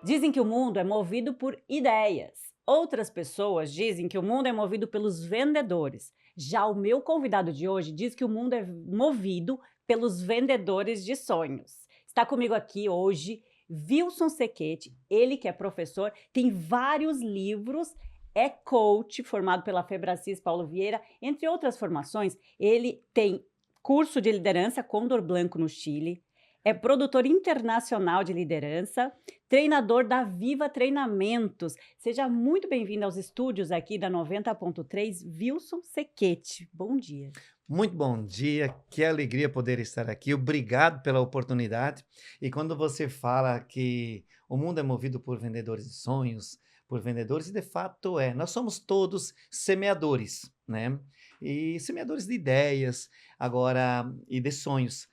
Dizem que o mundo é movido por ideias. Outras pessoas dizem que o mundo é movido pelos vendedores. Já o meu convidado de hoje diz que o mundo é movido pelos vendedores de sonhos. Está comigo aqui hoje Wilson Sequete, ele que é professor, tem vários livros, é coach formado pela Febracis Paulo Vieira, entre outras formações. Ele tem curso de liderança Condor Blanco no Chile, é produtor internacional de liderança, treinador da Viva Treinamentos. Seja muito bem-vindo aos estúdios aqui da 90.3, Wilson Sequete. Bom dia. Muito bom dia, que alegria poder estar aqui. Obrigado pela oportunidade. E quando você fala que o mundo é movido por vendedores de sonhos, por vendedores, e de fato é. Nós somos todos semeadores, né? E semeadores de ideias, agora, e de sonhos.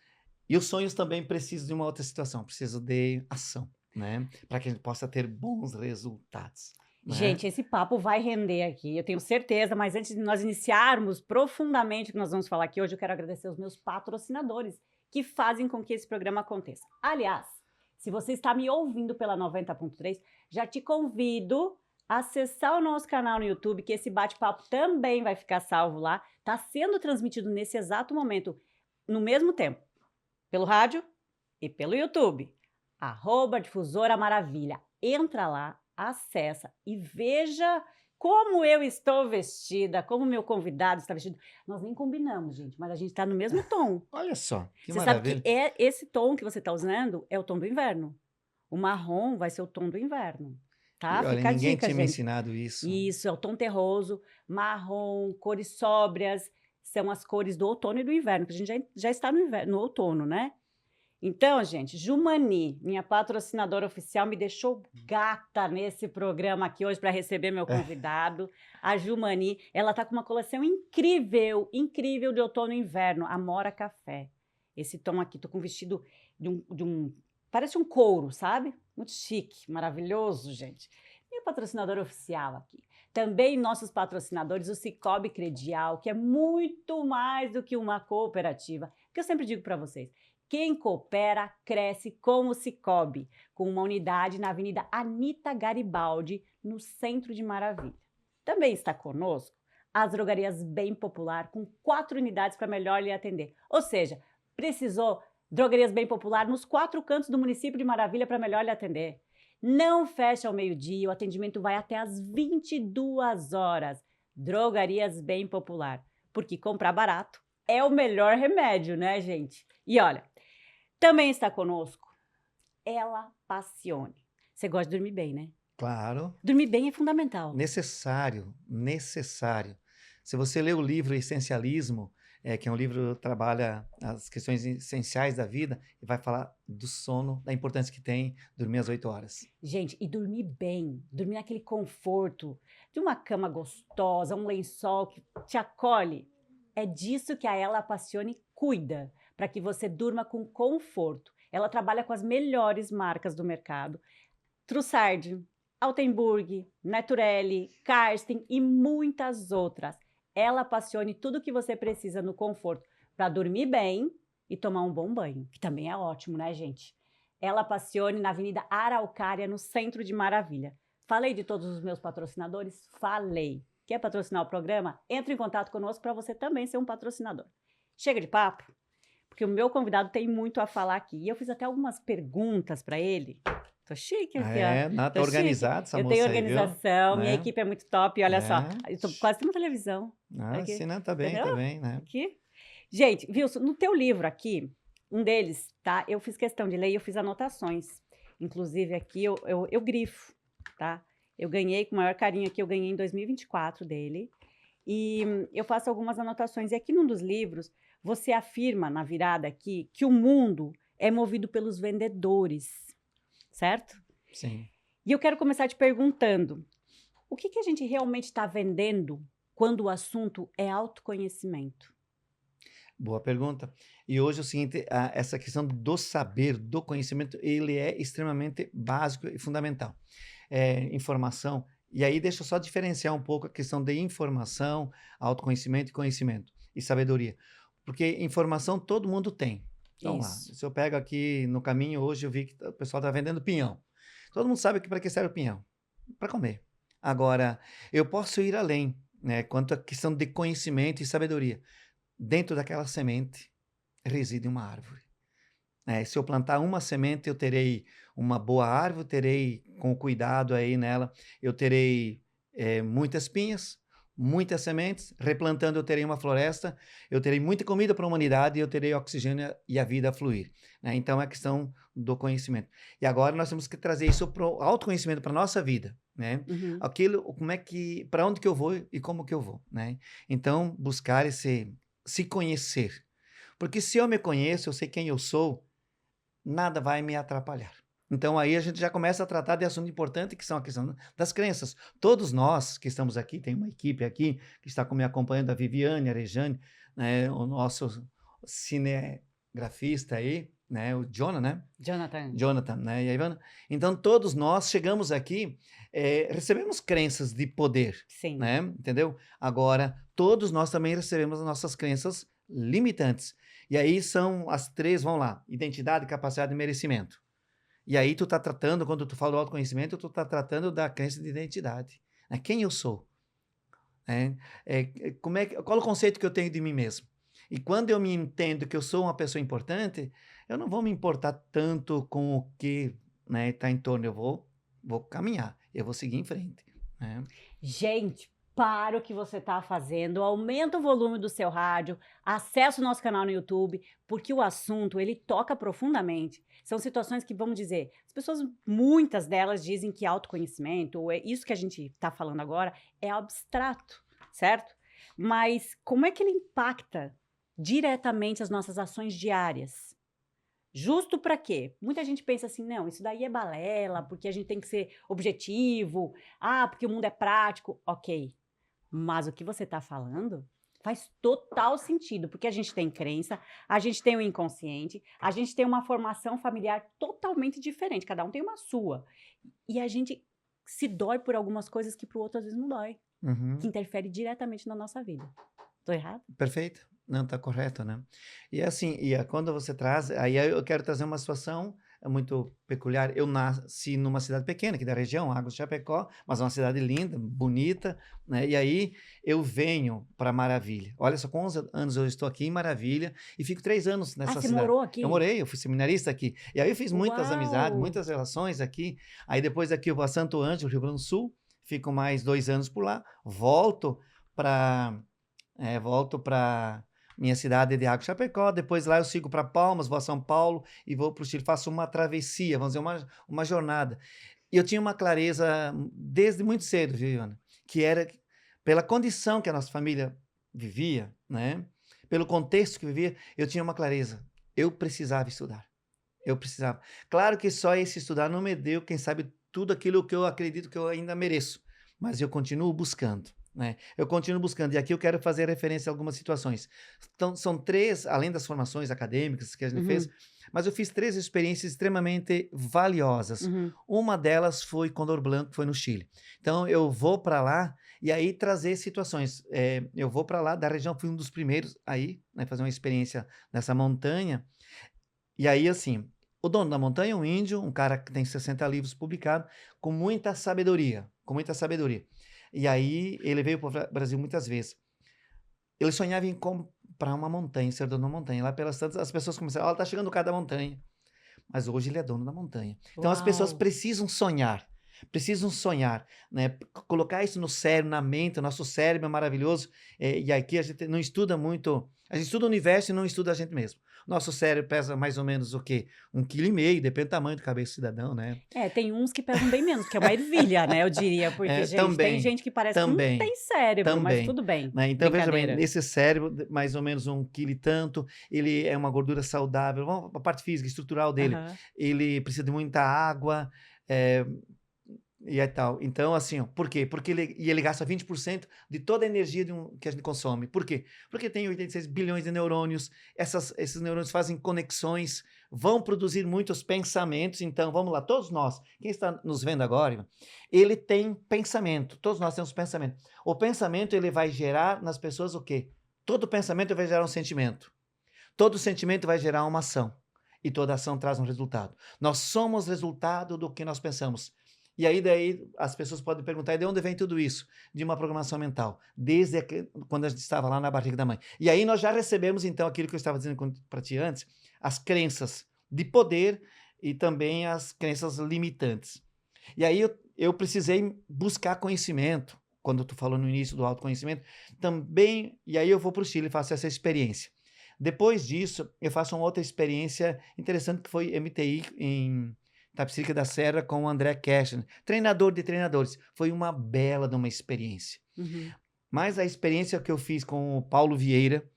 E os sonhos também precisam de uma outra situação, precisam de ação, né? Para que a gente possa ter bons resultados, né? Gente, esse papo vai render aqui, eu tenho certeza, mas antes de nós iniciarmos profundamente o que nós vamos falar aqui hoje, eu quero agradecer os meus patrocinadores que fazem com que esse programa aconteça. Aliás, se você está me ouvindo pela 90.3, já te convido a acessar o nosso canal no YouTube, que esse bate-papo também vai ficar salvo lá. Está sendo transmitido nesse exato momento, no mesmo tempo, pelo rádio e pelo YouTube. @Difusora Maravilha. Entra lá, acessa e veja como eu estou vestida, como meu convidado está vestido. Nós nem combinamos, gente, mas a gente está no mesmo tom. Olha só, que Você sabe que maravilha. esse tom que você está usando é o tom do inverno. O marrom vai ser o tom do inverno, tá? E olha, Fica a ninguém dica, tinha me gente. ensinado isso. Isso, é o tom terroso, marrom, cores sóbrias, são as cores do outono e do inverno, que a gente já está no inverno, no outono, né? Então, gente, Jumani, minha patrocinadora oficial, me deixou gata nesse programa aqui hoje para receber meu convidado. A Jumani, ela tá com uma coleção incrível, incrível de outono e inverno, Amora Café. Esse tom aqui, tô com um vestido parece um couro, sabe? Muito chique, maravilhoso, gente. Minha patrocinadora oficial aqui. Também nossos patrocinadores, o Sicoob Credial, que é muito mais do que uma cooperativa. Que eu sempre digo para vocês, quem coopera, cresce como o Sicoob, com uma unidade na Avenida Anita Garibaldi, no centro de Maravilha. Também está conosco as drogarias Bem Popular, com 4 unidades para melhor lhe atender. Ou seja, precisou drogarias Bem Popular nos 4 cantos do município de Maravilha para melhor lhe atender. Não fecha ao meio-dia, o atendimento vai até às 22 horas. Drogarias Bem Popular, porque comprar barato é o melhor remédio, né, gente? E olha, também está conosco Ela Passione. Você gosta de dormir bem, né? Claro, Dormir bem é fundamental. necessário, necessário. Se você lê o livro Essencialismo, que é um livro que trabalha as questões essenciais da vida, e vai falar do sono, da importância que tem dormir às 8 horas. Gente, e dormir bem, dormir naquele conforto de uma cama gostosa, um lençol que te acolhe. É disso que a Ela Passione cuida, para que você durma com conforto. Ela trabalha com as melhores marcas do mercado. Trussardi, Altenburg, Naturelli, Karsten e muitas outras. Ela Passione tudo o que você precisa no conforto para dormir bem e tomar um bom banho, que também é ótimo, né, gente? Ela Passione na Avenida Araucária, no centro de Maravilha. Falei de todos os meus patrocinadores? Falei. Quer patrocinar o programa? Entre em contato conosco para você também ser um patrocinador. Chega de papo, porque o meu convidado tem muito a falar aqui. E eu fiz até algumas perguntas para ele. Tô chique aqui, ó. Não, tá Tô chique. organizado essa Eu tenho moça aí, viu? organização, minha Né? equipe é muito top. Olha só, É. eu tô quase numa televisão. Ah, Aqui, sim, não, tá entendeu? bem, né? Aqui. Gente, Wilson, no teu livro aqui, um deles, tá? Eu fiz questão de ler e eu fiz anotações. Inclusive aqui eu grifo, tá? Eu ganhei com o maior carinho aqui, eu ganhei em 2024 dele. E eu faço algumas anotações. E aqui num dos livros, você afirma na virada aqui que o mundo é movido pelos vendedores, certo? Sim. E eu quero começar te perguntando, o que a gente realmente está vendendo quando o assunto é autoconhecimento? Boa pergunta. E hoje é o seguinte, essa questão do saber, do conhecimento, ele é extremamente básico e fundamental. Informação, e aí deixa eu só diferenciar um pouco a questão de informação, autoconhecimento e conhecimento, e sabedoria. Porque informação todo mundo tem. Então lá, Isso. se eu pego aqui no caminho hoje, eu vi que o pessoal está vendendo pinhão. Todo mundo sabe que para que serve o pinhão? Para comer. Agora, eu posso ir além, né? Quanto à questão de conhecimento e sabedoria. Dentro daquela semente reside uma árvore. Se eu plantar uma semente, eu terei uma boa árvore, terei com cuidado aí nela, eu terei muitas pinhas, muitas sementes, replantando eu terei uma floresta, eu terei muita comida para a humanidade e eu terei oxigênio e a vida a fluir, né? Então é a questão do conhecimento. E agora nós temos que trazer isso para o autoconhecimento, para a nossa vida, né? Uhum. Aquilo, para onde que eu vou e como que eu vou, né? Então buscar se conhecer. Porque se eu me conheço, eu sei quem eu sou, nada vai me atrapalhar. Então aí a gente já começa a tratar de assunto importante, que são a questão das crenças. Todos nós que estamos aqui, tem uma equipe aqui que está me acompanhando, a Viviane, a Rejane, né, o nosso cinegrafista aí, né, o Jonathan, né, e a Ivana. Então todos nós chegamos aqui, recebemos crenças de poder, Sim. né, entendeu? Agora, todos nós também recebemos as nossas crenças limitantes. E aí são as três, vão lá, identidade, capacidade e merecimento. E aí tu tá tratando, quando tu fala do autoconhecimento, tu tá tratando da crença de identidade. Né? Quem eu sou? Qual o conceito que eu tenho de mim mesmo? E quando eu me entendo que eu sou uma pessoa importante, eu não vou me importar tanto com o que está em torno. Eu vou caminhar, eu vou seguir em frente. Né? Gente, para o que você está fazendo, aumenta o volume do seu rádio, acessa o nosso canal no YouTube, porque o assunto, ele toca profundamente. São situações que, vamos dizer, as pessoas, muitas delas dizem que autoconhecimento, ou isso que a gente está falando agora, é abstrato, certo? Mas como é que ele impacta diretamente as nossas ações diárias? Justo para quê? Muita gente pensa assim, não, isso daí é balela, porque a gente tem que ser objetivo, porque o mundo é prático, ok. Mas o que você está falando faz total sentido, porque a gente tem crença, a gente tem o inconsciente, a gente tem uma formação familiar totalmente diferente, cada um tem uma sua. E a gente se dói por algumas coisas que para o outro às vezes não dói, que interfere diretamente na nossa vida. Tô errado? Perfeito. Não, tá correto, né? E assim, quando você traz, aí eu quero trazer uma situação muito peculiar. Eu nasci numa cidade pequena, aqui da região, Águas de Chapecó, mas uma cidade linda, bonita, né? E aí eu venho para Maravilha. Olha só, com 11 anos eu estou aqui em Maravilha e fico 3 anos nessa Você cidade. morou aqui? Eu fui seminarista aqui. E aí eu fiz muitas amizades, muitas relações aqui. Aí depois daqui eu vou a Santo Ângelo, Rio Grande do Sul, fico mais 2 anos por lá, volto para minha cidade de Água de Chapecó, depois lá eu sigo para Palmas, vou a São Paulo e vou para o Chile, faço uma travessia, vamos dizer, uma jornada. E eu tinha uma clareza desde muito cedo, Viviane, que era pela condição que a nossa família vivia, né? Pelo contexto que vivia, eu tinha uma clareza. Eu precisava estudar. Eu precisava. Claro que só esse estudar não me deu, quem sabe, tudo aquilo que eu acredito que eu ainda mereço, mas eu continuo buscando. Né? Eu continuo buscando, e aqui eu quero fazer referência a algumas situações. Então, são 3, além das formações acadêmicas que a gente fez, mas eu fiz 3 experiências extremamente valiosas. Uma delas foi Condor Blanco, foi no Chile. Então, eu vou para lá e aí trazer situações. Eu vou para lá, da região, fui um dos primeiros aí, né, fazer uma experiência nessa montanha. E aí, assim, o dono da montanha é um índio, um cara que tem 60 livros publicados, com muita sabedoria, E aí ele veio para o Brasil muitas vezes. Ele sonhava em comprar uma montanha, ser dono da montanha. Lá pelas tantas, as pessoas começaram, tá chegando o cara da montanha. Mas hoje ele é dono da montanha. Então as pessoas precisam sonhar, né? Colocar isso no cérebro, na mente. O nosso cérebro é maravilhoso. E aqui a gente não estuda muito, a gente estuda o universo e não estuda a gente mesmo. Nosso cérebro pesa mais ou menos o quê? 1,5 kg, depende do tamanho do cabeça do cidadão, né? Tem uns que pesam bem menos, que é uma ervilha, né? Eu diria, porque, gente, tem gente que parece que não tem cérebro, mas tudo bem. Né? Então, veja bem, esse cérebro, mais ou menos 1 quilo e tanto, ele é uma gordura saudável, a parte física, estrutural dele, ele precisa de muita água, e é tal. Então, assim, ó, por quê? Porque ele gasta 20% de toda a energia que a gente consome. Por quê? Porque tem 86 bilhões de neurônios, esses neurônios fazem conexões, vão produzir muitos pensamentos. Então, vamos lá, todos nós, quem está nos vendo agora, ele tem pensamento, todos nós temos pensamento. O pensamento, ele vai gerar nas pessoas o quê? Todo pensamento vai gerar um sentimento. Todo sentimento vai gerar uma ação. e toda ação traz um resultado. Nós somos resultado do que nós pensamos. E aí daí as pessoas podem perguntar, e de onde vem tudo isso? De uma programação mental, desde quando a gente estava lá na barriga da mãe. E aí nós já recebemos, então, aquilo que eu estava dizendo para ti antes, as crenças de poder e também as crenças limitantes. E aí eu precisei buscar conhecimento, quando tu falou no início do autoconhecimento, também, e aí eu vou para o Chile e faço essa experiência. Depois disso, eu faço uma outra experiência interessante que foi MTI em Tapicerica da Serra com o André Kershner, treinador de treinadores. Foi uma bela de uma experiência. Uhum. Mas a experiência que eu fiz com o Paulo Vieira,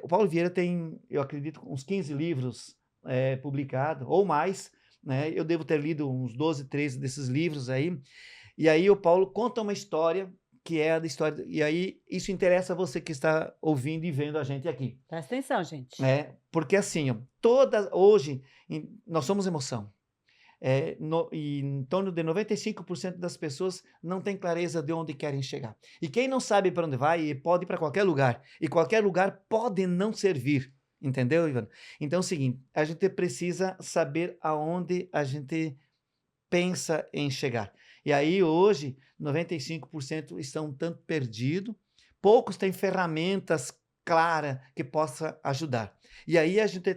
o Paulo Vieira tem, eu acredito, uns 15 livros publicados, ou mais, né? Eu devo ter lido uns 12, 13 desses livros aí. E aí o Paulo conta uma história que é a da história. E aí isso interessa a você que está ouvindo e vendo a gente aqui. Presta atenção, gente. Porque assim, ó, hoje nós somos emoção. E em torno de 95% das pessoas não tem clareza de onde querem chegar. E quem não sabe para onde vai, pode ir para qualquer lugar. E qualquer lugar pode não servir. Entendeu, Ivan? Então é o seguinte, a gente precisa saber aonde a gente pensa em chegar. E aí hoje, 95% estão um tanto perdidos, poucos têm ferramentas claras que possa ajudar. E aí a gente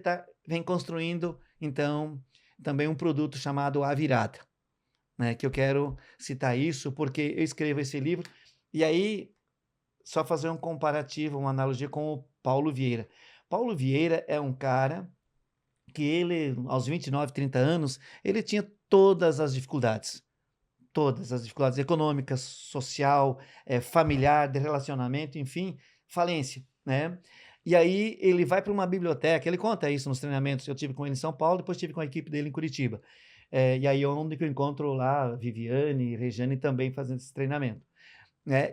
vem construindo, então, também um produto chamado A Virada, né? Que eu quero citar isso porque eu escrevo esse livro. E aí, só fazer um comparativo, uma analogia com o Paulo Vieira. Paulo Vieira é um cara que ele, aos 29, 30 anos, ele tinha todas as dificuldades econômicas, social, familiar, de relacionamento, enfim, falência, né? E aí ele vai para uma biblioteca, ele conta isso nos treinamentos, eu tive com ele em São Paulo, depois tive com a equipe dele em Curitiba. E aí onde que eu encontro lá Viviane e Regiane também fazendo esse treinamento.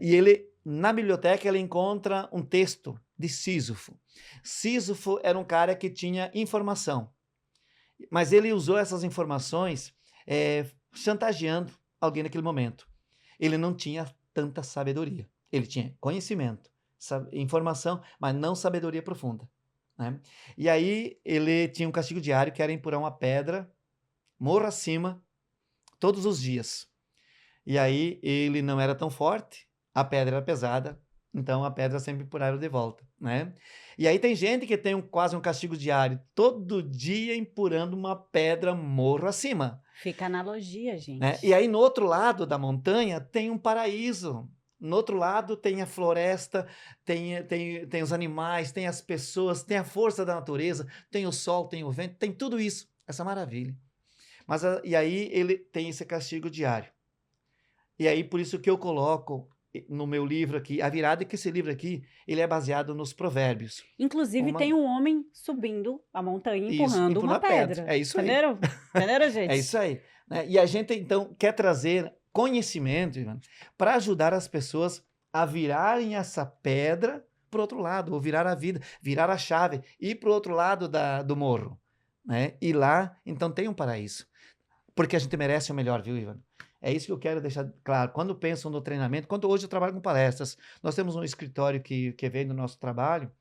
E ele, na biblioteca, ele encontra um texto de Sísifo. Sísifo era um cara que tinha informação, mas ele usou essas informações chantageando alguém naquele momento. Ele não tinha tanta sabedoria. Ele tinha conhecimento, informação, mas não sabedoria profunda, né? E aí ele tinha um castigo diário que era empurrar uma pedra morro acima todos os dias. E aí ele não era tão forte, a pedra era pesada, então a pedra sempre empurrava de volta, né? E aí tem gente que tem quase um castigo diário, todo dia empurrando uma pedra morro acima. Fica a analogia, gente. Né? E aí no outro lado da montanha tem um paraíso. No outro lado tem a floresta, tem os animais, tem as pessoas, tem a força da natureza, tem o sol, tem o vento, tem tudo isso, essa maravilha. E aí ele tem esse castigo diário. E aí por isso que eu coloco no meu livro aqui, A Virada, que esse livro aqui, ele é baseado nos provérbios. Inclusive tem um homem subindo a montanha, empurrando uma pedra. É isso aí. Entenderam? Entenderam, gente? É isso aí. Né? E a gente, então, quer trazer conhecimento, para ajudar as pessoas a virarem essa pedra para o outro lado, ou virar a vida, virar a chave, ir para o outro lado do morro. Né? E lá, então, tem um paraíso. Porque a gente merece o melhor, viu, Ivan? É isso que eu quero deixar claro. Quando pensam no treinamento, quando hoje eu trabalho com palestras, nós temos um escritório que vem do nosso trabalho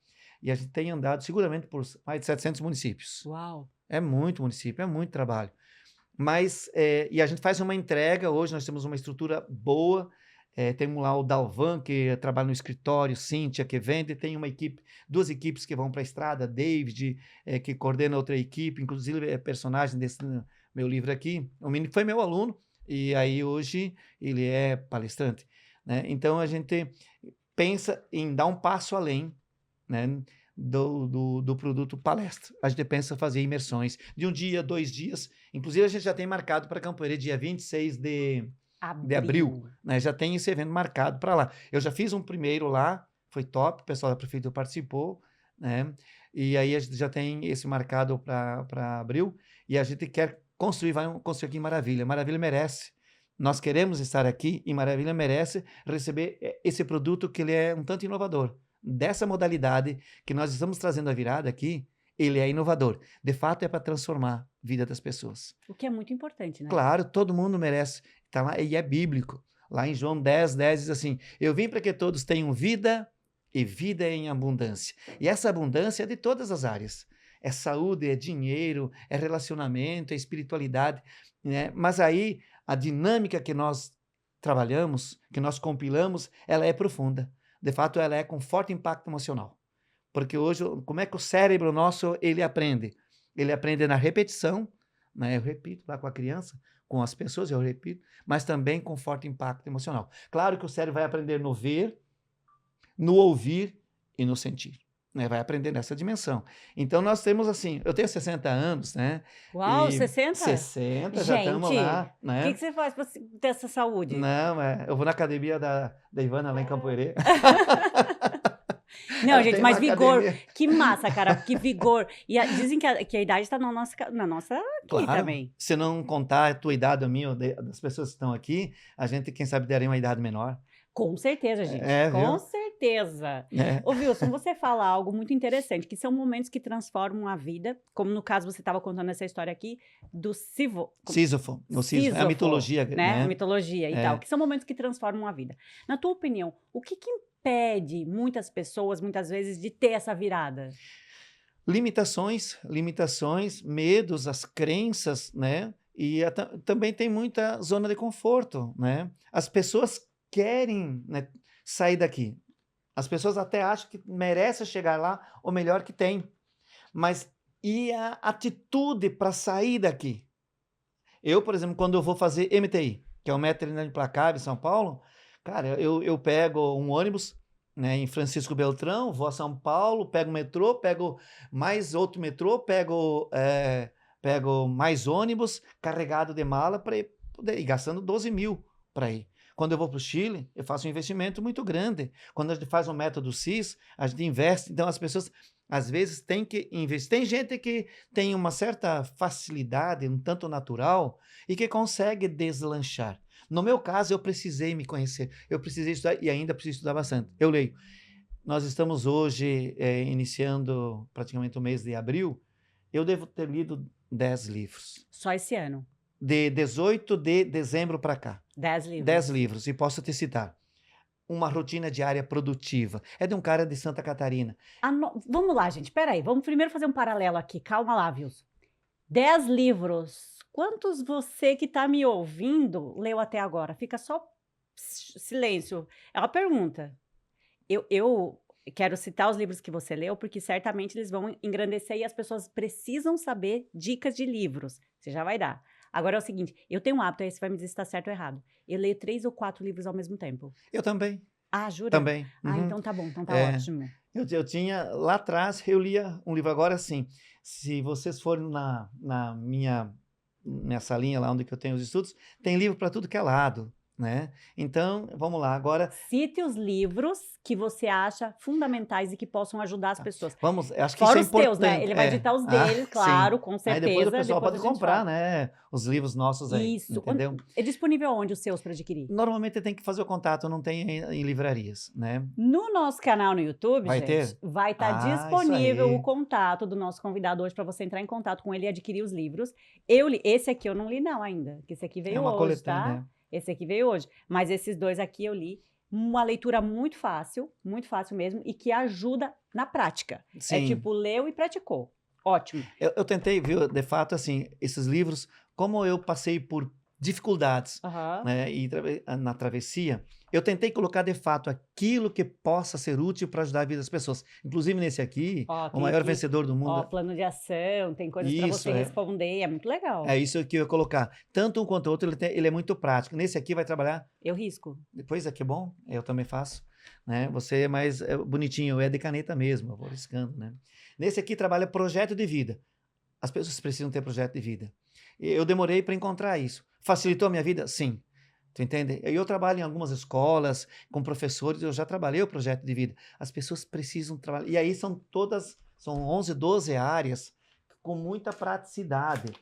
e a gente tem andado seguramente por mais de 700 municípios. Uau! É muito município, é muito trabalho. Mas, e a gente faz uma entrega, hoje nós temos uma estrutura boa, temos lá o Dalvan, que trabalha no escritório, Cíntia, que vende, tem uma equipe, 2 equipes que vão para a estrada, David, que coordena outra equipe, inclusive é personagem desse meu livro aqui, o menino que foi meu aluno, e aí hoje ele é palestrante, né? Então a gente pensa em dar um passo além, né, do produto palestra. A gente pensa em fazer imersões de 1 dia, 2 dias, inclusive a gente já tem marcado para Campoerê dia 26 de abril, né? Já tem esse evento marcado para lá. Eu já fiz um primeiro lá, foi top, o pessoal da prefeitura participou, né? E aí a gente já tem esse marcado para abril, e a gente quer construir, vai construir aqui em Maravilha. Maravilha merece. Nós queremos estar aqui e Maravilha merece receber esse produto que ele é um tanto inovador. Dessa modalidade que nós estamos trazendo a virada aqui, ele é inovador. De fato, é para transformar a vida das pessoas. O que é muito importante, né? Claro, todo mundo merece. Tá lá, e é bíblico. Lá em João 10:10 diz assim, eu vim para que todos tenham vida e vida em abundância. E essa abundância é de todas as áreas. é saúde, é dinheiro, é relacionamento, é espiritualidade, né? Mas aí a dinâmica que nós trabalhamos, que nós compilamos, ela é profunda. De fato, ela é com forte impacto emocional. Porque hoje, como é que o cérebro nosso, ele aprende? Ele aprende na repetição, né? Eu repito lá com a criança, com as pessoas, eu repito, mas também com forte impacto emocional. Claro que o cérebro vai aprender no ver, no ouvir e no sentir. Né? Vai aprender nessa dimensão. Então, nós temos assim, eu tenho 60 anos, né? Uau, E 60? 60, já estamos Gente, lá, o né? que você faz para ter essa saúde? Não, eu vou na academia da Ivana lá em Campoerê. Não, Ela gente, tem mas uma vigor, academia. que massa, cara, que vigor. E dizem que a idade está na nossa aqui Claro, também. se não contar a tua idade, a minha, ou das pessoas que estão aqui, a gente, quem sabe, daria uma idade menor. Com certeza, gente, com Viu? certeza. É. Ô, Wilson, você fala algo muito interessante, que são momentos que transformam a vida, como no caso você estava contando essa história aqui do Sísifo, o Sísifo, é a Sísifo, mitologia, né? né? A mitologia e tal, que são momentos que transformam a vida. Na tua opinião, o que impede muitas pessoas, muitas vezes, de ter essa virada? Limitações, medos, as crenças, né? E também tem muita zona de conforto, né? As pessoas querem, né, sair daqui. As pessoas até acham que merecem chegar lá, ou melhor que tem. Mas e a atitude para sair daqui? Eu, por exemplo, quando eu vou fazer MTI, que é o Método Implacável em São Paulo, cara, eu pego um ônibus, né, em Francisco Beltrão, vou a São Paulo, pego o metrô, pego mais outro metrô, pego mais ônibus carregado de mala para ir gastando 12 mil para ir. Quando eu vou para o Chile, eu faço um investimento muito grande. Quando a gente faz um método CIS, a gente investe. Então, as pessoas, às vezes, têm que investir. Tem gente que tem uma certa facilidade, um tanto natural, e que consegue deslanchar. No meu caso, eu precisei me conhecer. Eu precisei estudar e ainda preciso estudar bastante. Eu leio. Nós estamos hoje iniciando praticamente o mês de abril. Eu devo ter lido 10 livros. Só esse ano? De 18 de dezembro para cá. 10 livros. 10 livros, e posso te citar. Uma rotina diária produtiva. É de um cara de Santa Catarina. Vamos lá, gente, peraí. Vamos primeiro fazer um paralelo aqui. Calma lá, Wilson. 10 livros. Quantos você que está me ouvindo leu até agora? Fica só silêncio. É uma pergunta. Eu quero citar os livros que você leu, porque certamente eles vão engrandecer e as pessoas precisam saber dicas de livros. Você já vai dar. Agora é o seguinte, eu tenho um hábito, aí você vai me dizer se está certo ou errado. Eu leio 3 ou 4 livros ao mesmo tempo. Eu também. Ah, jura? Também. Ah, então tá bom, então tá ótimo. Eu tinha, lá atrás, eu lia um livro. Agora sim, se vocês forem na minha salinha lá onde eu tenho os estudos, tem livro para tudo que é lado, né? Então, vamos lá, agora... Cite os livros que você acha fundamentais e que possam ajudar as pessoas. Vamos, acho que Fora isso é os teus, importante. né? Ele vai ditar os dele, claro, com certeza. Aí depois o pessoal depois pode comprar, né? Os livros nossos aí, Isso. entendeu? É disponível onde os seus para adquirir? Normalmente tem que fazer o contato, não tem em livrarias, né? No nosso canal no YouTube, Vai gente, ter? vai estar Ah, disponível isso aí. o contato do nosso convidado hoje para você entrar em contato com ele e adquirir os livros. Esse aqui eu não li não ainda, que esse aqui veio uma hoje, coletânea. tá? Esse aqui veio hoje, mas esses dois aqui eu li. Uma leitura muito fácil mesmo, e que ajuda na prática. Sim. É tipo, leu e praticou. Ótimo. Eu tentei, viu, de fato, assim, esses livros, como eu passei por dificuldades, né, e na travessia, eu tentei colocar, de fato, aquilo que possa ser útil para ajudar a vida das pessoas. Inclusive, nesse aqui, o maior vencedor do mundo... plano de ação, tem coisas para você responder, é muito legal. É isso que eu ia colocar. Tanto um quanto o outro, ele é muito prático. Nesse aqui vai trabalhar... Eu risco. Depois aqui é bom, eu também faço. Né? Você é mais bonitinho, é de caneta mesmo, eu vou riscando, né? Nesse aqui trabalha projeto de vida. As pessoas precisam ter projeto de vida. Eu demorei para encontrar isso. Facilitou a minha vida? Sim. Tu entende? Eu trabalho em algumas escolas, com professores, eu já trabalhei o projeto de vida. As pessoas precisam trabalhar. E aí são 11, 12 áreas com muita praticidade.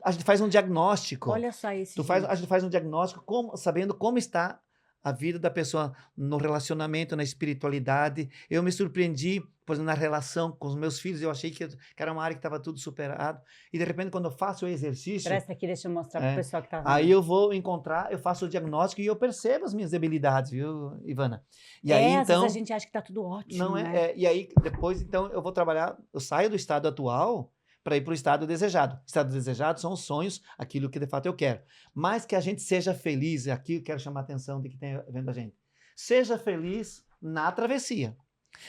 A gente faz um diagnóstico. Olha só isso. A gente faz um diagnóstico sabendo como está a vida da pessoa no relacionamento, na espiritualidade. Eu me surpreendi, por exemplo, na relação com os meus filhos, eu achei que era uma área que estava tudo superado, e de repente quando eu faço o exercício, Presta aqui, deixa eu mostrar para o pessoal que está aí vendo. eu vou encontrar, eu faço o diagnóstico e eu percebo as minhas debilidades, viu, Ivana? E aí, às vezes então, a gente acha que está tudo ótimo, não né? e aí depois, então, eu vou trabalhar, eu saio do estado atual para ir para o estado desejado. Estado desejado são os sonhos, aquilo que de fato eu quero. Mas que a gente seja feliz, aqui eu quero chamar a atenção de quem está vendo a gente. Seja feliz na travessia.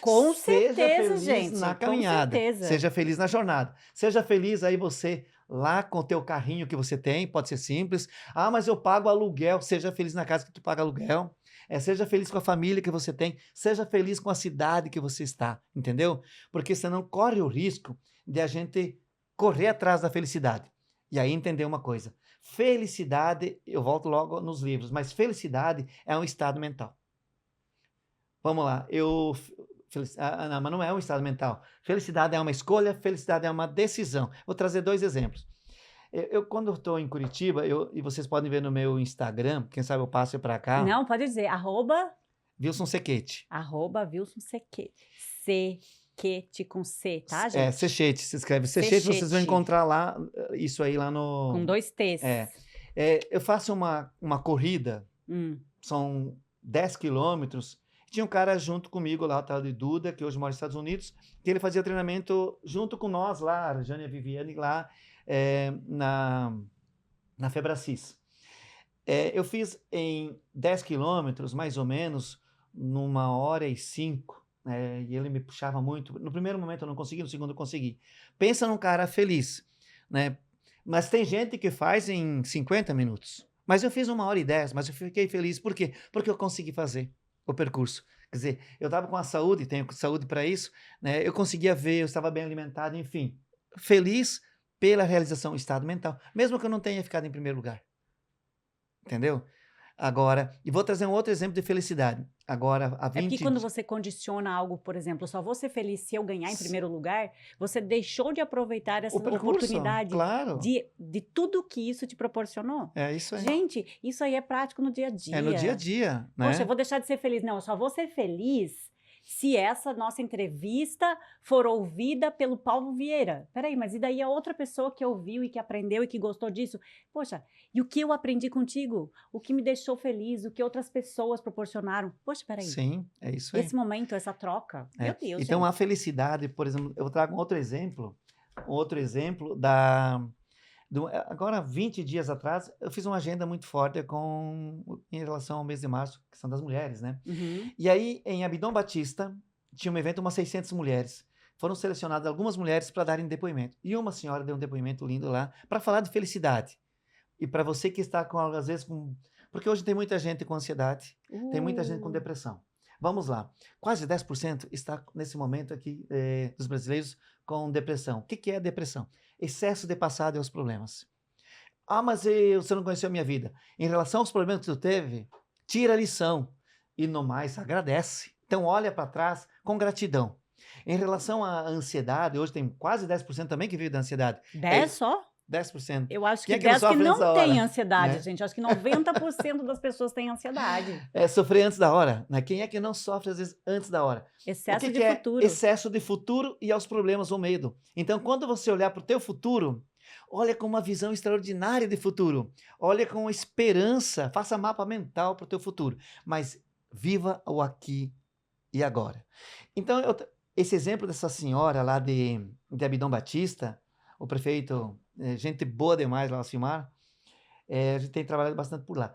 Com Seja certeza, feliz gente. na Com caminhada. certeza. Seja feliz na jornada. Seja feliz aí você lá com o teu carrinho que você tem, pode ser simples. Ah, mas eu pago aluguel. Seja feliz na casa que tu paga aluguel. Seja feliz com a família que você tem. Seja feliz com a cidade que você está, entendeu? Porque senão corre o risco de a gente correr atrás da felicidade. E aí entender uma coisa. Felicidade, eu volto logo nos livros, mas felicidade é um estado mental. Vamos lá, não, mas não é um estado mental. Felicidade é uma escolha, felicidade é uma decisão. Vou trazer 2 exemplos. Quando estou em Curitiba, e vocês podem ver no meu Instagram, quem sabe eu passo para cá. Não, pode dizer, Wilson Sequete. @Wilson Sequete. Sequete com C, tá, gente? Sechete, se escreve Sechete, vocês vão encontrar lá, isso aí lá no... Com 2 T's. Eu faço uma corrida, são 10 quilômetros. Tinha um cara junto comigo lá, o tal de Duda, que hoje mora nos Estados Unidos, que ele fazia treinamento junto com nós lá, a Jânia Viviane, lá na Febracis. Eu fiz em 10 quilômetros, mais ou menos, numa hora e 5, e ele me puxava muito. No primeiro momento eu não consegui, no segundo eu consegui. Pensa num cara feliz, né? Mas tem gente que faz em 50 minutos. Mas eu fiz 1h10, mas eu fiquei feliz. Por quê? Porque eu consegui fazer o percurso. Quer dizer, eu estava com a saúde, tenho saúde para isso, né? Eu conseguia ver, eu estava bem alimentado, enfim. Feliz pela realização do estado mental, mesmo que eu não tenha ficado em primeiro lugar. Entendeu? Agora, e vou trazer um outro exemplo de felicidade. Agora, há 20 porque quando você condiciona algo, por exemplo, eu só vou ser feliz se eu ganhar em primeiro lugar, você deixou de aproveitar essa oportunidade claro. de tudo que isso te proporcionou. É isso aí. Gente, isso aí é prático no dia a dia. É no dia a dia, né? Poxa, eu vou deixar de ser feliz. Não, eu só vou ser feliz se essa nossa entrevista for ouvida pelo Paulo Vieira. Peraí, mas e daí a outra pessoa que ouviu e que aprendeu e que gostou disso? Poxa, e o que eu aprendi contigo? O que me deixou feliz? O que outras pessoas proporcionaram? Poxa, peraí. Sim, é isso aí. Esse momento, essa troca. Meu Deus, então, gente. a felicidade, por exemplo, eu trago um outro exemplo agora, 20 dias atrás, eu fiz uma agenda muito forte em relação ao mês de março, que são das mulheres, né? Uhum. E aí, em Abdon Batista, tinha um evento, umas 600 mulheres. Foram selecionadas algumas mulheres para darem depoimento. E uma senhora deu um depoimento lindo lá para falar de felicidade. E para você que está às vezes com... Porque hoje tem muita gente com ansiedade, tem muita gente com depressão. Vamos lá. Quase 10% está nesse momento aqui dos brasileiros com depressão. O que é depressão? Excesso de passado e os problemas. Ah, mas você não conheceu a minha vida. Em relação aos problemas que tu teve, tira a lição. E no mais, agradece. Então, olha para trás com gratidão. Em relação à ansiedade, hoje tem quase 10% também que vive da ansiedade. 10 só? 10%. Eu acho que Quem 10 que não tem ansiedade, né? gente. Eu acho que 90% das pessoas têm ansiedade. Sofrer antes da hora, né? Quem é que não sofre, às vezes, antes da hora? Excesso de futuro. Excesso de futuro e aos problemas ou medo. Então, quando você olhar para o teu futuro, olha com uma visão extraordinária de futuro. Olha com esperança. Faça mapa mental para o teu futuro. Mas viva o aqui e agora. Então, esse exemplo dessa senhora lá de Abdon Batista, o prefeito, gente boa demais lá, Alcimar, a gente tem trabalhado bastante por lá.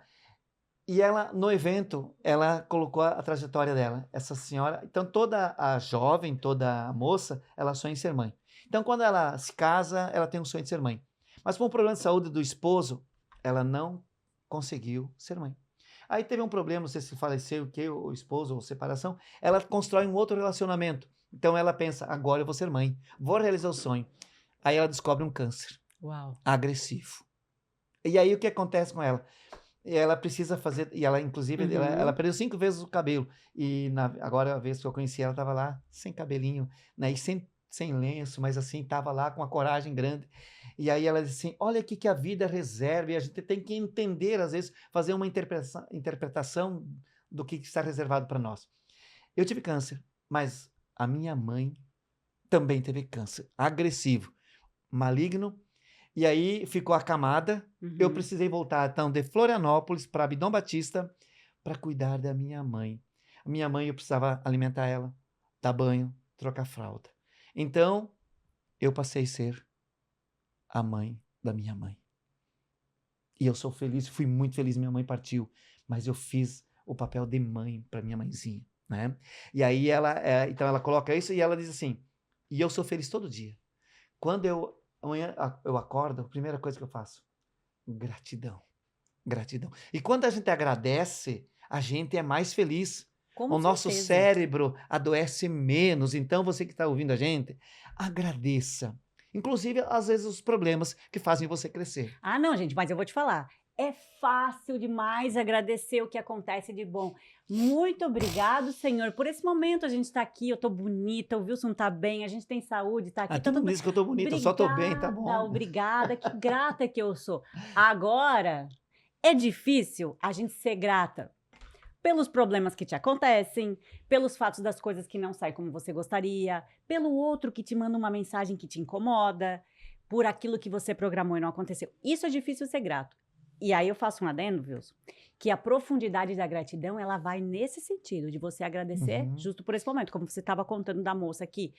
E ela, no evento, ela colocou a trajetória dela. Essa senhora, então toda a jovem, toda a moça, ela sonha em ser mãe. Então quando ela se casa, ela tem um sonho de ser mãe. Mas por um problema de saúde do esposo, ela não conseguiu ser mãe. Aí teve um problema, não sei se faleceu o esposo ou separação, ela constrói um outro relacionamento. Então ela pensa, agora eu vou ser mãe, vou realizar o sonho. Aí ela descobre um câncer. Uau. Agressivo. E aí o que acontece com ela? Ela precisa fazer, e ela inclusive, ela perdeu 5 vezes o cabelo, e agora a vez que eu conheci ela, estava lá sem cabelinho, né, e sem lenço, mas assim, estava lá com uma coragem grande, E aí ela disse assim, olha o que a vida reserva, e a gente tem que entender, às vezes, fazer uma interpretação do que está reservado para nós. Eu tive câncer, mas a minha mãe também teve câncer, agressivo, maligno, e aí ficou acamada. Eu precisei voltar, então, de Florianópolis para Abdom Batista para cuidar da minha mãe. A minha mãe, eu precisava alimentar ela, dar banho, trocar fralda. Então, eu passei a ser a mãe da minha mãe. E eu sou feliz, fui muito feliz, minha mãe partiu, mas eu fiz o papel de mãe para minha mãezinha, né? E aí então ela coloca isso e ela diz assim, e eu sou feliz todo dia. Quando amanhã eu acordo, a primeira coisa que eu faço, gratidão, gratidão. E quando a gente agradece, a gente é mais feliz. Com O nosso certeza. cérebro adoece menos. Então, você que está ouvindo a gente, agradeça. Inclusive, às vezes, os problemas que fazem você crescer. Ah, não, gente, mas eu vou te falar. É fácil demais agradecer o que acontece de bom. Muito obrigado, Senhor, por esse momento. A gente está aqui, eu estou bonita, o Wilson está bem, a gente tem saúde, está aqui. Ah, tu não diz que eu estou bonita, eu só estou bem, tá bom. Obrigada, que grata que eu sou. Agora, é difícil a gente ser grata pelos problemas que te acontecem, pelos fatos das coisas que não saem como você gostaria, pelo outro que te manda uma mensagem que te incomoda, por aquilo que você programou e não aconteceu. Isso é difícil ser grato. E aí eu faço um adendo, Wilson, que a profundidade da gratidão, ela vai nesse sentido, de você agradecer justo por esse momento, como você estava contando da moça que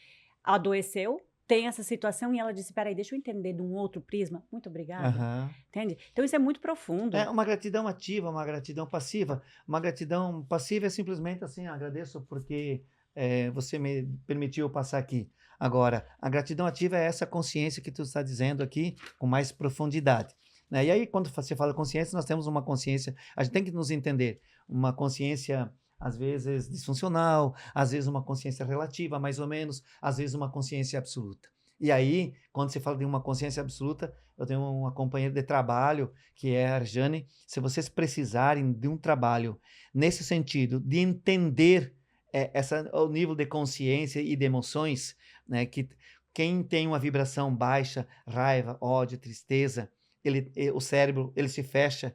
adoeceu, tem essa situação e ela disse, peraí, deixa eu entender de um outro prisma. Muito obrigada. Entende? Então isso é muito profundo. É uma gratidão ativa, uma gratidão passiva. Uma gratidão passiva é simplesmente assim, agradeço porque você me permitiu passar aqui. Agora, a gratidão ativa é essa consciência que tu está dizendo aqui, com mais profundidade. Né? E aí, quando você fala consciência, nós temos uma consciência, a gente tem que nos entender, uma consciência, às vezes, disfuncional, às vezes uma consciência relativa, mais ou menos, às vezes uma consciência absoluta. E aí, quando você fala de uma consciência absoluta, eu tenho uma companheira de trabalho, que é a Arjane, se vocês precisarem de um trabalho nesse sentido, de entender o nível de consciência e de emoções, né, que quem tem uma vibração baixa, raiva, ódio, tristeza, o cérebro, ele se fecha.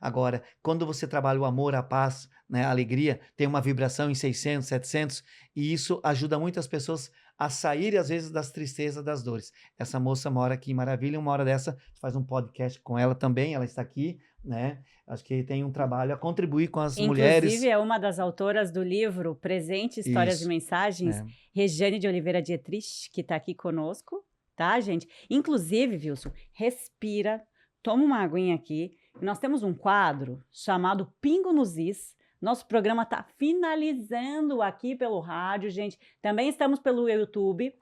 Agora, quando você trabalha o amor, a paz, né, a alegria, tem uma vibração em 600, 700, e isso ajuda muitas pessoas a sair, às vezes, das tristezas, das dores. Essa moça mora aqui em Maravilha, uma hora dessa, faz um podcast com ela também, ela está aqui, né? Acho que tem um trabalho a contribuir com as mulheres. Inclusive, é uma das autoras do livro Presente, Histórias e Mensagens, Regiane de Oliveira Dietrich, que está aqui conosco, tá, gente? Inclusive, Wilson, respira, toma uma aguinha aqui. Nós temos um quadro chamado Pingo nos Is. Nosso programa está finalizando aqui pelo rádio, gente. Também estamos pelo YouTube.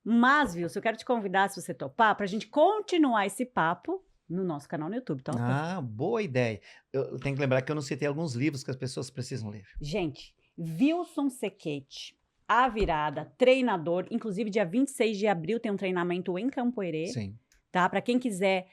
Mas, Wilson, eu quero te convidar, se você topar, para a gente continuar esse papo no nosso canal no YouTube. Topa? Ah, boa ideia. Eu tenho que lembrar que eu não citei alguns livros que as pessoas precisam ler. Gente, Wilson Sequete, A Virada, treinador. Inclusive, dia 26 de abril tem um treinamento em Campoerê. Sim. Tá? Para quem quiser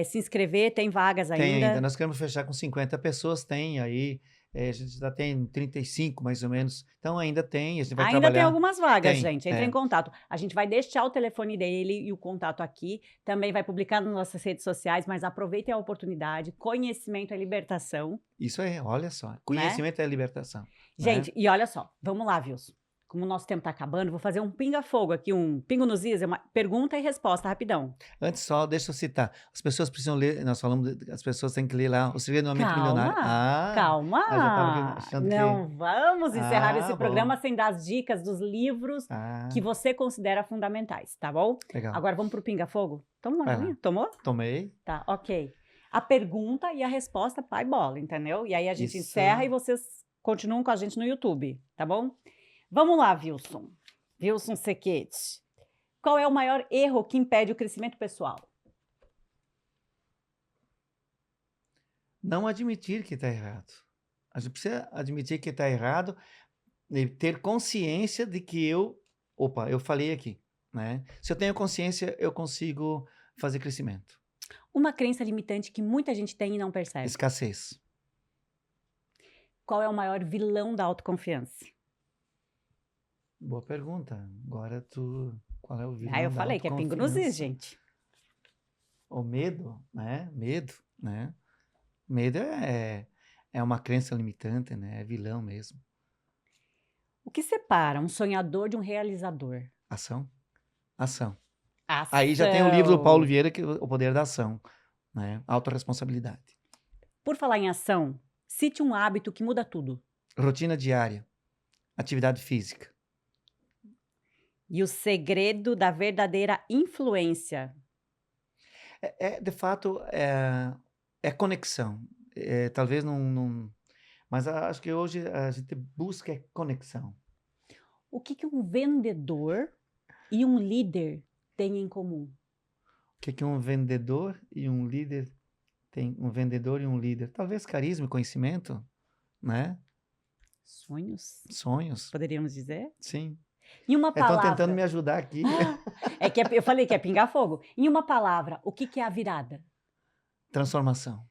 se inscrever, tem vagas ainda. Tem ainda. Nós queremos fechar com 50 pessoas, tem aí. A gente já tem 35, mais ou menos. Então, ainda tem, a gente vai ainda trabalhar. Tem algumas vagas, tem, gente. Entre em contato. A gente vai deixar o telefone dele e o contato aqui. Também vai publicar nas nossas redes sociais, mas aproveitem a oportunidade. Conhecimento é libertação. Isso aí, olha só. Conhecimento é libertação. Gente, e olha só. Vamos lá, Wilson. Como o nosso tempo está acabando, vou fazer um pinga-fogo aqui, um pingo nos is, uma pergunta e resposta, rapidão. Antes só, deixa eu citar. As pessoas precisam ler, nós falamos, as pessoas têm que ler lá, O Segredo do Aumento Milionário. Calma! Eu já tava achando não vamos encerrar esse bom. programa sem dar as dicas dos livros que você considera fundamentais, tá bom? Legal. Agora vamos pro pinga-fogo? Toma uma aguinha? Tomou? Tomei. Tá, ok. A pergunta e a resposta, pai bola, entendeu? E aí a gente encerra e vocês continuam com a gente no YouTube, tá bom? Vamos lá, Wilson. Wilson Sequete. Qual é o maior erro que impede o crescimento pessoal? Não admitir que está errado. A gente precisa admitir que está errado e ter consciência de que eu falei aqui, né? Se eu tenho consciência, eu consigo fazer crescimento. Uma crença limitante que muita gente tem e não percebe. Escassez. Qual é o maior vilão da autoconfiança? Boa pergunta. Agora qual é o vilão eu falei que é pingo nos is, gente. O medo, né? Medo, né? Medo é uma crença limitante, né? É vilão mesmo. O que separa um sonhador de um realizador? Ação, ação. Aí já tem o livro do Paulo Ação. Vieira, que é O Poder da Ação, né? Autorresponsabilidade. Por falar em ação, cite um hábito que muda tudo. Rotina diária, atividade física. E o segredo da verdadeira influência. De fato, é conexão. Talvez não, mas acho que hoje a gente busca conexão. O que um vendedor e um líder têm em comum? O que um vendedor e um líder tem? Um vendedor e um líder. Talvez carisma e conhecimento, né? Sonhos, Sonhos, poderíamos dizer? sim. Em uma Estão tentando palavra. me ajudar aqui. É que eu falei que é pingar fogo. Em uma palavra, o que é a virada? Transformação.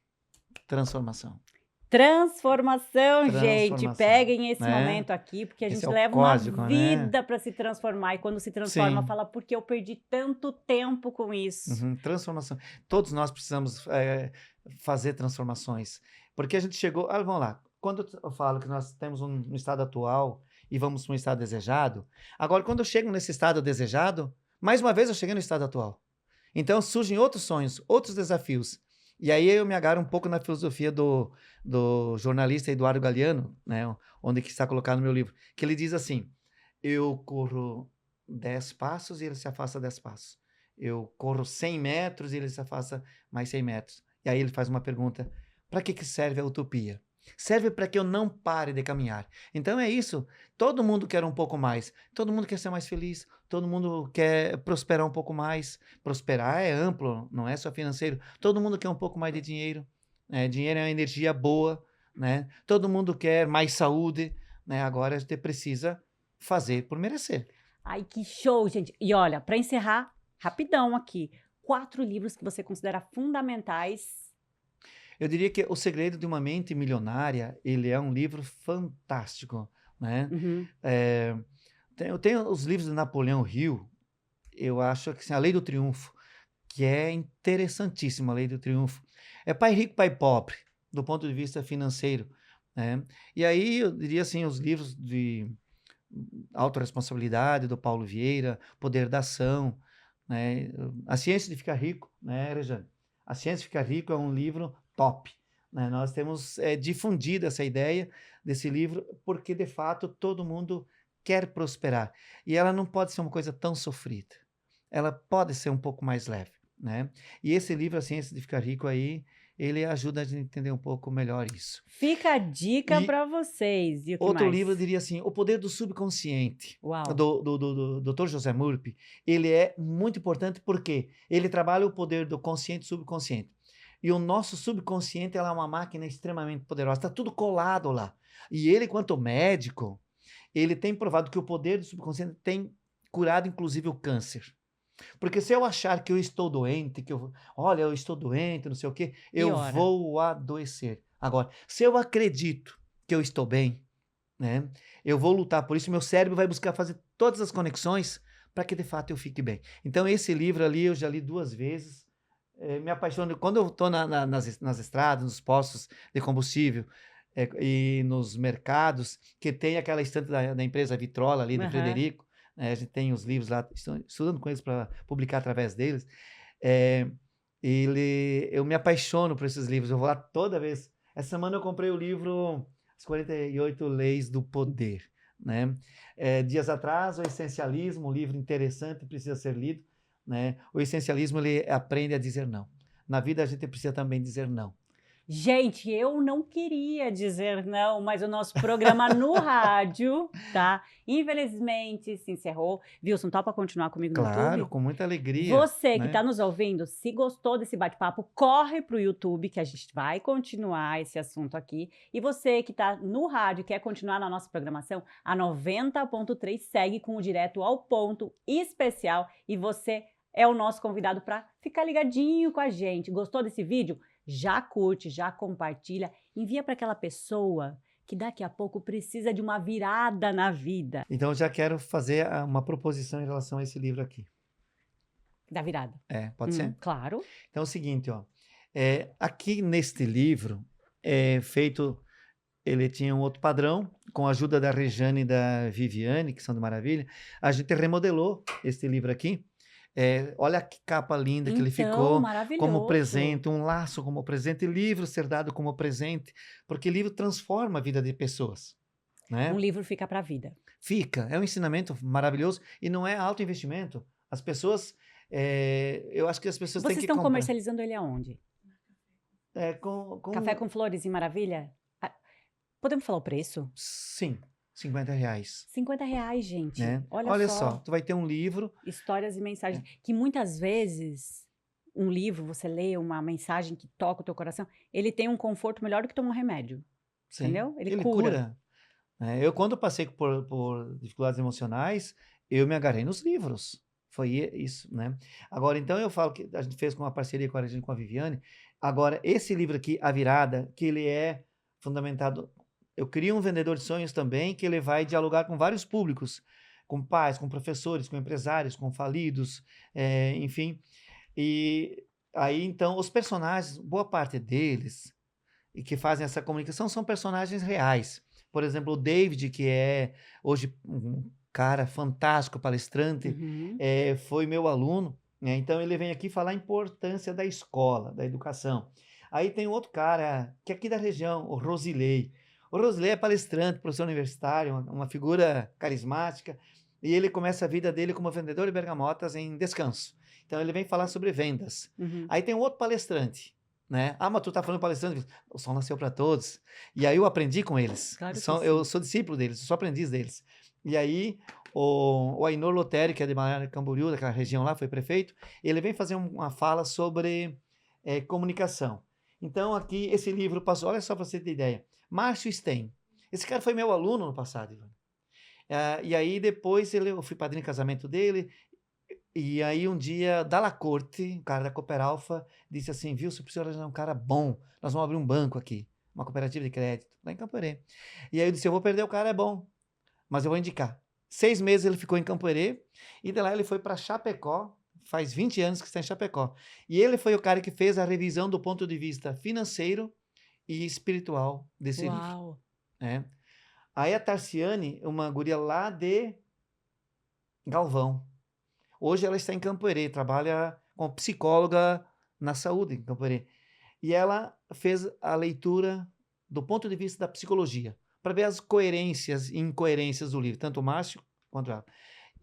Transformação. Transformação, gente. Transformação, Peguem esse né? momento aqui, porque a Esse gente é o leva uma código, né? vida para se transformar. E quando se transforma, Sim. fala, porque eu perdi tanto tempo com isso. Uhum, transformação. Todos nós precisamos fazer transformações. Porque a gente chegou. Vamos lá. Quando eu falo que nós temos um estado atual e vamos para um estado desejado, agora, quando eu chego nesse estado desejado, mais uma vez eu cheguei no estado atual. Então surgem outros sonhos, outros desafios. E aí eu me agarro um pouco na filosofia do jornalista Eduardo Galeano, né, onde que está colocado no meu livro, que ele diz assim: eu corro 10 passos e ele se afasta 10 passos. Eu corro 100 metros e ele se afasta mais 100 metros. E aí ele faz uma pergunta: para que serve a utopia? Serve para que eu não pare de caminhar. Então é isso. Todo mundo quer um pouco mais. Todo mundo quer ser mais feliz. Todo mundo quer prosperar um pouco mais. Prosperar é amplo, não é só financeiro. Todo mundo quer um pouco mais de dinheiro. Dinheiro é uma energia boa, né? Todo mundo quer mais saúde, né? Agora a gente precisa fazer por merecer. Ai, que show, gente. E olha, para encerrar, rapidão aqui, 4 livros que você considera fundamentais. Eu diria que O Segredo de uma Mente Milionária, ele é um livro fantástico, né? Uhum. Eu tenho os livros de Napoleão Hill, eu acho que assim, A Lei do Triunfo, que é interessantíssima, A Lei do Triunfo. É Pai Rico, Pai Pobre, do ponto de vista financeiro, né? E aí eu diria assim, os livros de autorresponsabilidade do Paulo Vieira, Poder da Ação, né? A Ciência de Ficar Rico, né, Rejane? A Ciência de Ficar Rico é um livro top, né? Nós temos difundido essa ideia desse livro porque, de fato, todo mundo quer prosperar. E ela não pode ser uma coisa tão sofrida. Ela pode ser um pouco mais leve, né? E esse livro, A Ciência de Ficar Rico, aí, ele ajuda a gente a entender um pouco melhor isso. Fica a dica E para vocês. E o que outro mais? livro, eu diria assim, O Poder do Subconsciente, Uau. do Dr. José Murphy. Ele é muito importante porque ele trabalha o poder do consciente e subconsciente. E o nosso subconsciente ela é uma máquina extremamente poderosa, está tudo colado lá. E ele, quanto médico, ele tem provado que o poder do subconsciente tem curado, inclusive, o câncer. Porque se eu achar que eu estou doente, olha, eu estou doente, não sei o quê, eu Piora. vou adoecer. Agora, se eu acredito que eu estou bem, né, eu vou lutar por isso, meu cérebro vai buscar fazer todas as conexões para que de fato eu fique bem. Então, esse livro ali eu já li 2 vezes, me apaixono. Quando eu estou nas estradas, nos postos de combustível e nos mercados, que tem aquela estante da empresa Vitrola ali, de Aham. Frederico, a gente tem os livros lá, estou estudando com eles para publicar através deles. É, eu me apaixono por esses livros, eu vou lá toda vez. Essa semana eu comprei o livro As 48 Leis do Poder, né? Dias atrás, O Essencialismo, um livro interessante, precisa ser lido, né? O essencialismo, ele aprende a dizer não. Na vida a gente precisa também dizer não. Gente, eu não queria dizer não, mas o nosso programa no rádio, tá? Infelizmente se encerrou. Wilson, topa continuar comigo no Claro, YouTube? com muita alegria. Você que né? está nos ouvindo, se gostou desse bate-papo, corre para o YouTube que a gente vai continuar esse assunto aqui. E você que está no rádio e quer continuar na nossa programação, a 90.3 segue com o Direto ao Ponto especial e você é o nosso convidado para ficar ligadinho com a gente. Gostou desse vídeo? Já curte, já compartilha, envia para aquela pessoa que daqui a pouco precisa de uma virada na vida. Então eu já quero fazer uma proposição em relação a esse livro aqui. Da virada. Pode ser? Claro. Então é o seguinte, ó. Aqui neste livro, feito, ele tinha um outro padrão, com a ajuda da Rejane e da Viviane, que são de maravilha, a gente remodelou este livro aqui. Olha que capa linda que ele ficou, como presente, um laço como presente, livro ser dado como presente, porque livro transforma a vida de pessoas, né? Um livro fica para a vida. Fica, é um ensinamento maravilhoso e não é alto investimento. As pessoas, eu acho que as pessoas têm que Vocês estão comprar. comercializando ele aonde? Café com Flores em Maravilha? Podemos falar o preço? Sim, R$50. R$50, gente. Né? Olha só, tu vai ter um livro. Histórias e mensagens. Que muitas vezes, um livro, você lê uma mensagem que toca o teu coração, ele tem um conforto melhor do que tomar um remédio. Sim, entendeu? Ele cura. Eu, quando passei por dificuldades emocionais, eu me agarrei nos livros. Foi isso, né? Agora, então, eu falo que a gente fez com uma parceria com a Viviane. Agora, esse livro aqui, A Virada, que ele é fundamentado... Eu crio um vendedor de sonhos também, que ele vai dialogar com vários públicos, com pais, com professores, com empresários, com falidos, enfim. E aí, então, os personagens, boa parte deles, e que fazem essa comunicação, são personagens reais. Por exemplo, o David, que é hoje um cara fantástico, palestrante, foi meu aluno, né? Então ele vem aqui falar a importância da escola, da educação. Aí tem outro cara, que é aqui da região, o Rosilei. O Rosilei é palestrante, professor universitário, uma figura carismática, e ele começa a vida dele como vendedor de bergamotas em Descanso. Então ele vem falar sobre vendas. Aí tem um outro palestrante, né? Mas tu tá falando palestrante, o sol nasceu para todos. E aí eu aprendi com eles. Claro eu sou discípulo deles, sou aprendiz deles. E aí o Ainor Lotério, que é de Balneário Camboriú, daquela região lá, foi prefeito, ele vem fazer uma fala sobre comunicação. Então aqui esse livro passou, olha só para você ter ideia, Márcio Stein. Esse cara foi meu aluno no passado, Ivan. E aí depois eu fui padrinho de casamento dele. E aí um dia, Dalla Corte, o cara da Cooperalfa, disse assim, viu, se o senhor é um cara bom, nós vamos abrir um banco aqui, uma cooperativa de crédito, lá em Campo Herê. E aí eu disse, eu vou perder o cara, é bom, mas eu vou indicar. 6 meses ele ficou em Campo Herê, e de lá ele foi para Chapecó, faz 20 anos que está em Chapecó. E ele foi o cara que fez a revisão do ponto de vista financeiro e espiritual desse livro. Aí a Tarciane, uma guria lá de Galvão. Hoje ela está em Campo Herê, trabalha como psicóloga na saúde em Campo Herê. E ela fez a leitura do ponto de vista da psicologia, para ver as coerências e incoerências do livro, tanto o Márcio quanto ela.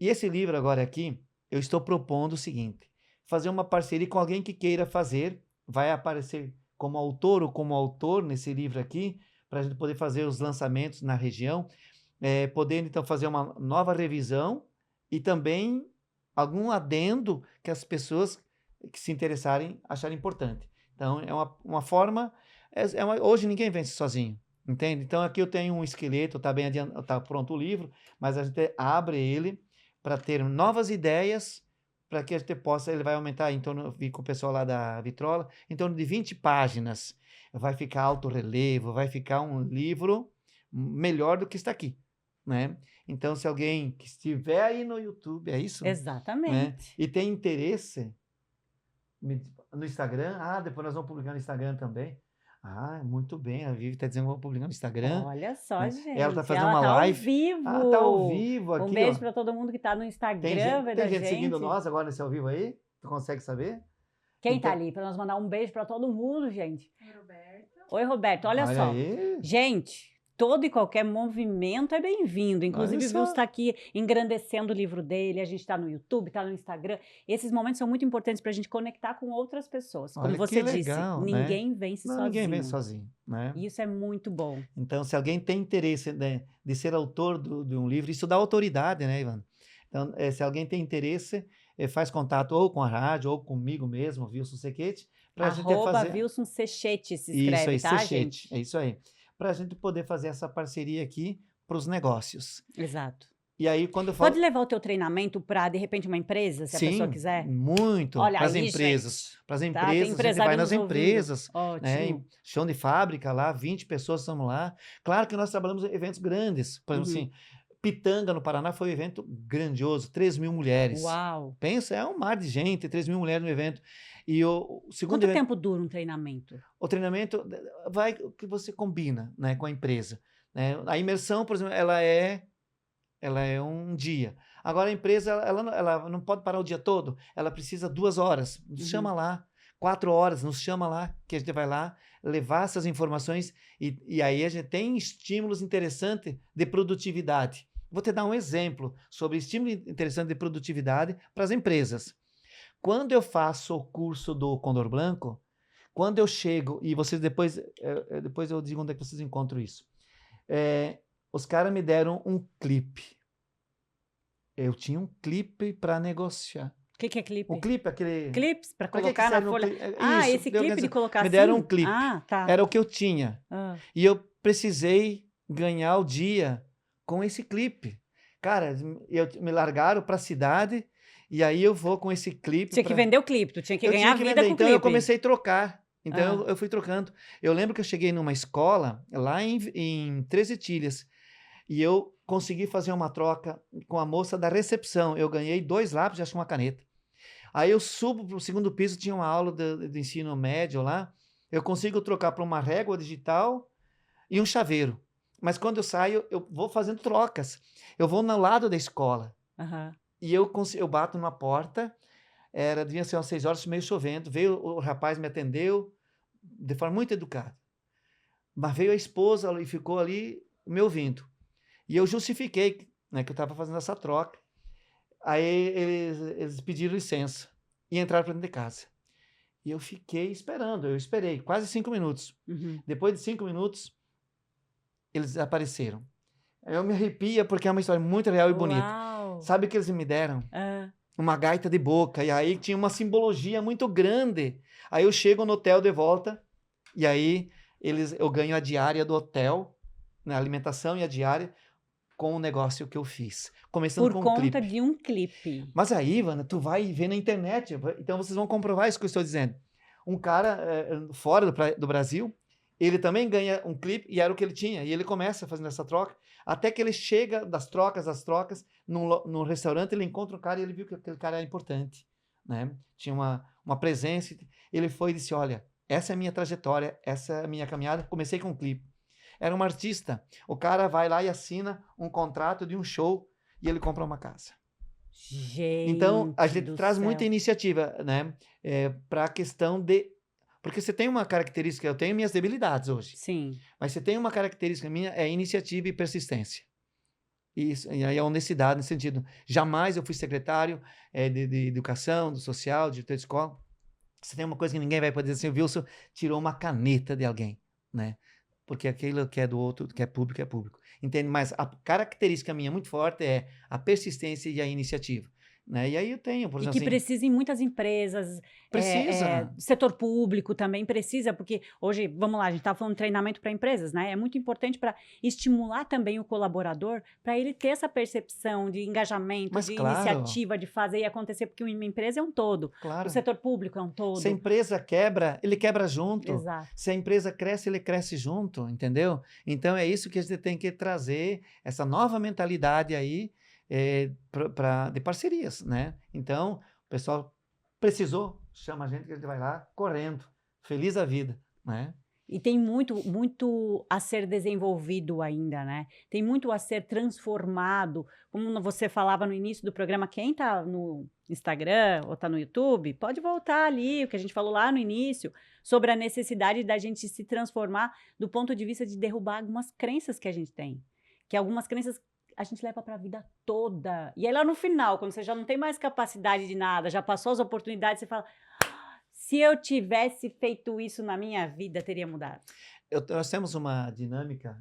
E esse livro agora aqui, eu estou propondo o seguinte, fazer uma parceria com alguém que queira fazer, vai aparecer como autor ou como autor nesse livro aqui, para a gente poder fazer os lançamentos na região, podendo então fazer uma nova revisão e também algum adendo que as pessoas que se interessarem acharem importante. Então, é uma forma... hoje ninguém vence sozinho, entende? Então, aqui eu tenho um esqueleto, está bem adiantado, está pronto o livro, mas a gente abre ele para ter novas ideias, para que a gente possa... Ele vai aumentar, então, eu vi com o pessoal lá da Vitrola, em torno de 20 páginas. Vai ficar alto relevo, vai ficar um livro melhor do que está aqui, né? Então, se alguém que estiver aí no YouTube, é isso? Exatamente. Né? E tem interesse no Instagram, depois nós vamos publicar no Instagram também. Muito bem, a Vivi está dizendo que vamos publicar no Instagram. Olha só, né? gente. Ela está fazendo uma live. Ao vivo. Está ao vivo aqui. Um beijo para todo mundo que está no Instagram. Tem gente seguindo nós agora nesse ao vivo aí? Tu consegue saber? Quem está ali? Para nós mandar um beijo para todo mundo, gente. Oi, Roberto. Olha só. Aí. Gente, todo e qualquer movimento é bem-vindo. Inclusive, o Vilso está aqui engrandecendo o livro dele. A gente está no YouTube, está no Instagram. Esses momentos são muito importantes para a gente conectar com outras pessoas. Como Olha, você disse, legal, ninguém vence sozinho. Ninguém vence sozinho, né? Isso é muito bom. Então, se alguém tem interesse, né, de ser autor de um livro, isso dá autoridade, né, Ivan? Então, se alguém tem interesse, faz contato ou com a rádio ou comigo mesmo, Wilson Sequete, para a gente fazer... Wilson Sechete se escreve, isso, tá, Sechete, gente? é isso aí. Para a gente poder fazer essa parceria aqui para os negócios. Exato. E aí, quando eu falo... Pode levar o teu treinamento para, de repente, uma empresa, se a pessoa quiser? Muito. Olha para as aí, empresas. Para as Tá, empresas, a gente vai nas empresas. Né? Chão de fábrica lá, 20 pessoas estamos lá. Claro que nós trabalhamos em eventos grandes. Por exemplo, assim, Pitanga, no Paraná, foi um evento grandioso, 3.000 mulheres. Uau! Pensa, é um mar de gente, 3.000 mulheres no evento. E o segundo Quanto evento, tempo dura um treinamento? o treinamento vai o que você combina, né, com a empresa, né? A imersão, por exemplo, ela é um dia. Agora a empresa, ela não pode parar o dia todo, ela precisa 2 horas. Nos chama lá, 4 horas, nos chama lá, que a gente vai lá levar essas informações e aí a gente tem estímulos interessantes de produtividade. Vou te dar um exemplo sobre estímulo interessante de produtividade para as empresas. Quando eu faço o curso do Condor Blanco, quando eu chego, e vocês depois eu digo onde é que vocês encontram isso. Os caras me deram um clipe. Eu tinha um clipe para negociar. O que é clipe? O clipe, aquele... Clips para Pra que colocar na serve um folha. clipe? Ah, Isso, esse deu clipe de colocar me assim? deram um clipe. Ah, tá. Era o que eu tinha. Ah. E eu precisei ganhar o dia com esse clipe. Cara, me largaram para a cidade e aí eu vou com esse clipe. Tinha que vender o clipe, tu tinha que Eu ganhar tinha que vida vender. com o Então clipe. eu comecei a trocar. Então Ah. eu fui trocando. Eu lembro que eu cheguei numa escola lá em 13 Tilhas e eu consegui fazer uma troca com a moça da recepção. Eu ganhei 2 lápis e acho que uma caneta. Aí eu subo para o segundo piso, tinha uma aula de ensino médio lá. Eu consigo trocar para uma régua digital e um chaveiro. Mas quando eu saio, eu vou fazendo trocas. Eu vou no lado da escola. Uhum. E eu bato numa porta, devia ser umas 6 horas, meio chovendo. Veio o rapaz, me atendeu de forma muito educada. Mas veio a esposa e ficou ali me ouvindo. E eu justifiquei, né, que eu estava fazendo essa troca. Aí eles pediram licença e entraram para dentro de casa. E eu fiquei esperando, eu esperei quase 5 minutos. Uhum. Depois de 5 minutos, eles apareceram. Eu me arrepia porque é uma história muito real e bonita. Uau. Sabe o que eles me deram? Uma gaita de boca. E aí tinha uma simbologia muito grande. Aí eu chego no hotel de volta e aí eu ganho a diária do hotel, na alimentação e a diária, com o negócio que eu fiz. Começando com um clipe. Por conta de um clipe. Mas aí, Ivana, tu vai ver na internet. Então vocês vão comprovar isso que eu estou dizendo. Um cara fora do Brasil, ele também ganha um clipe e era o que ele tinha. E ele começa fazendo essa troca. Até que ele chega das trocas, num restaurante, ele encontra um cara e ele viu que aquele cara era importante, né? Tinha uma presença. Ele foi e disse, olha, essa é a minha trajetória, essa é a minha caminhada. Comecei com um clipe. Era um artista. O cara vai lá e assina um contrato de um show e ele compra uma casa. Gente, então, a gente traz céu. muita iniciativa, né? Para a questão de... Porque você tem uma característica, eu tenho minhas debilidades hoje. Sim. Mas você tem uma característica minha, é iniciativa e persistência. E aí a honestidade nesse sentido. Jamais eu fui secretário de educação, do social, de diretor de escola. Você tem uma coisa que ninguém vai poder dizer assim, o Wilson tirou uma caneta de alguém, né? Porque aquilo que é do outro, que é público, entende? Mas a característica minha muito forte é a persistência e a iniciativa, né? E aí eu tenho, por E exemplo, que assim, precisa em muitas empresas. precisa. Setor público também precisa, porque hoje, vamos lá, a gente está falando de treinamento para empresas, né? É muito importante para estimular também o colaborador, para ele ter essa percepção de engajamento, Mas de claro. iniciativa, de fazer e acontecer, porque uma empresa é um todo. Claro. O setor público é um todo. Se a empresa quebra, ele quebra junto. Exato. Se a empresa cresce, ele cresce junto, entendeu? Então é isso que a gente tem que trazer, essa nova mentalidade aí de parcerias, né? Então, o pessoal precisou, chama a gente que a gente vai lá correndo, feliz da vida, né? E tem muito a ser desenvolvido ainda, né? Tem muito a ser transformado. Como você falava no início do programa, quem está no Instagram ou está no YouTube, pode voltar ali, o que a gente falou lá no início, sobre a necessidade da gente se transformar do ponto de vista de derrubar algumas crenças que a gente tem. Que algumas crenças a gente leva para a vida toda. E aí lá no final, quando você já não tem mais capacidade de nada, já passou as oportunidades, você fala... Se eu tivesse feito isso na minha vida, teria mudado. Nós temos uma dinâmica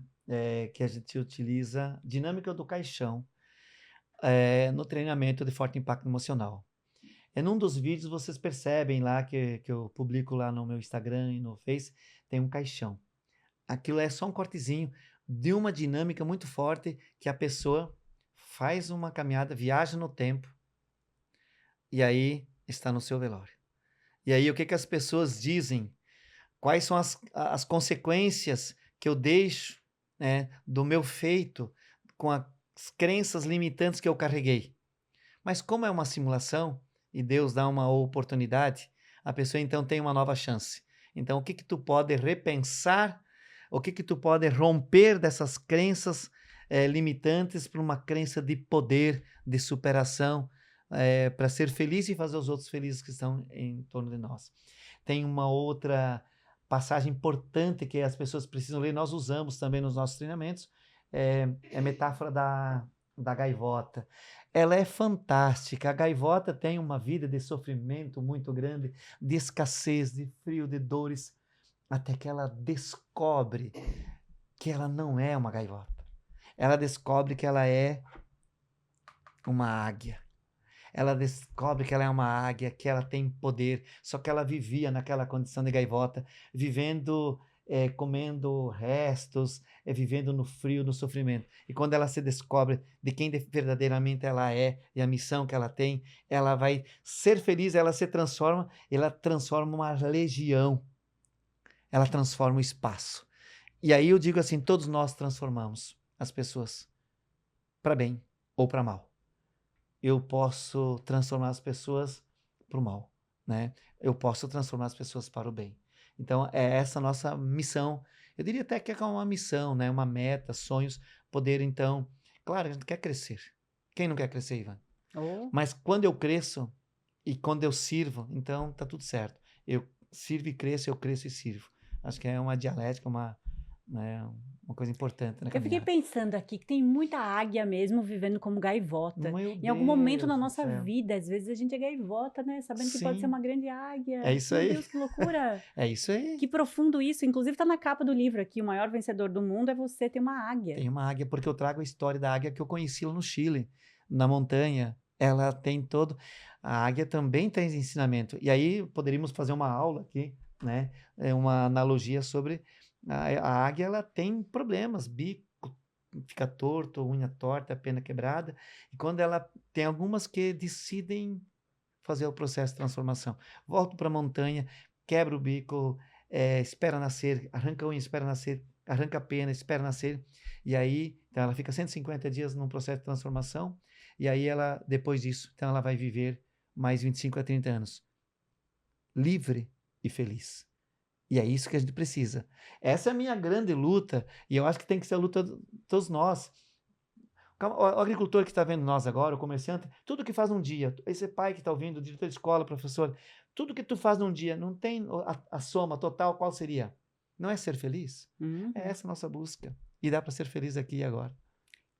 que a gente utiliza, dinâmica do caixão, no treinamento de forte impacto emocional. Num dos vídeos vocês percebem lá que eu publico lá no meu Instagram e no Face, tem um caixão. Aquilo é só um cortezinho de uma dinâmica muito forte que a pessoa faz uma caminhada, viaja no tempo e aí está no seu velório. E aí, o que as pessoas dizem? Quais são as consequências que eu deixo, né, do meu feito com crenças limitantes que eu carreguei. Mas como é uma simulação e Deus dá uma oportunidade, a pessoa então tem uma nova chance. Então, o que que tu pode repensar, o que que tu pode romper dessas crenças limitantes para uma crença de poder, de superação, para ser feliz e fazer os outros felizes que estão em torno de nós. Tem uma outra passagem importante que as pessoas precisam ler, nós usamos também nos nossos treinamentos, é a metáfora da gaivota. Ela é fantástica. A gaivota tem uma vida de sofrimento muito grande, de escassez, de frio, de dores, até que ela descobre que ela não é uma gaivota. Ela descobre que ela é uma águia. Ela descobre que ela é uma águia, que ela tem poder, só que ela vivia naquela condição de gaivota, vivendo, comendo restos, vivendo no frio, no sofrimento. E quando ela se descobre de quem verdadeiramente ela é e a missão que ela tem, ela vai ser feliz, ela transforma uma legião, ela transforma o espaço. E aí eu digo assim, todos nós transformamos as pessoas para bem ou para mal. Eu posso transformar as pessoas para o mal, né? Eu posso transformar as pessoas para o bem. Então, é essa a nossa missão. Eu diria até que é uma missão, né? Uma meta, sonhos, poder, então... Claro, a gente quer crescer. Quem não quer crescer, Ivan? Oh. Mas quando eu cresço e quando eu sirvo, então tá tudo certo. Eu sirvo e cresço, eu cresço e sirvo. Acho que é uma dialética, né, uma coisa importante na Eu fiquei caminhada. pensando aqui que tem muita águia mesmo vivendo como gaivota. Meu Em algum momento na Deus do nossa céu. vida, às vezes a gente é gaivota, né? Sabendo que pode ser Sim, uma grande águia. é isso Meu aí. Deus, que loucura! É isso aí. Que profundo isso. Inclusive tá na capa do livro aqui, o maior vencedor do mundo é você ter uma águia. Tem uma águia, porque eu trago a história da águia que eu conheci lá no Chile, na montanha. Ela tem todo. A águia também tem ensinamento. E aí poderíamos fazer uma aula aqui, né? Uma analogia sobre a águia, ela tem problemas, bico fica torto, unha torta, pena quebrada. E quando ela tem algumas que decidem fazer o processo de transformação. Volto para a montanha, quebra o bico, espera nascer, arranca a unha, espera nascer, arranca a pena, espera nascer. E aí, então ela fica 150 dias num processo de transformação. E aí ela, depois disso, então ela vai viver mais 25 a 30 anos. Livre e feliz. E é isso que a gente precisa. Essa é a minha grande luta. E eu acho que tem que ser a luta de todos nós. O agricultor que está vendo nós agora, o comerciante, tudo que faz num dia, esse pai que está ouvindo, o diretor de escola, professor, tudo que tu faz num dia, não tem a soma total, qual seria? Não é ser feliz? É essa a nossa busca. E dá para ser feliz aqui e agora.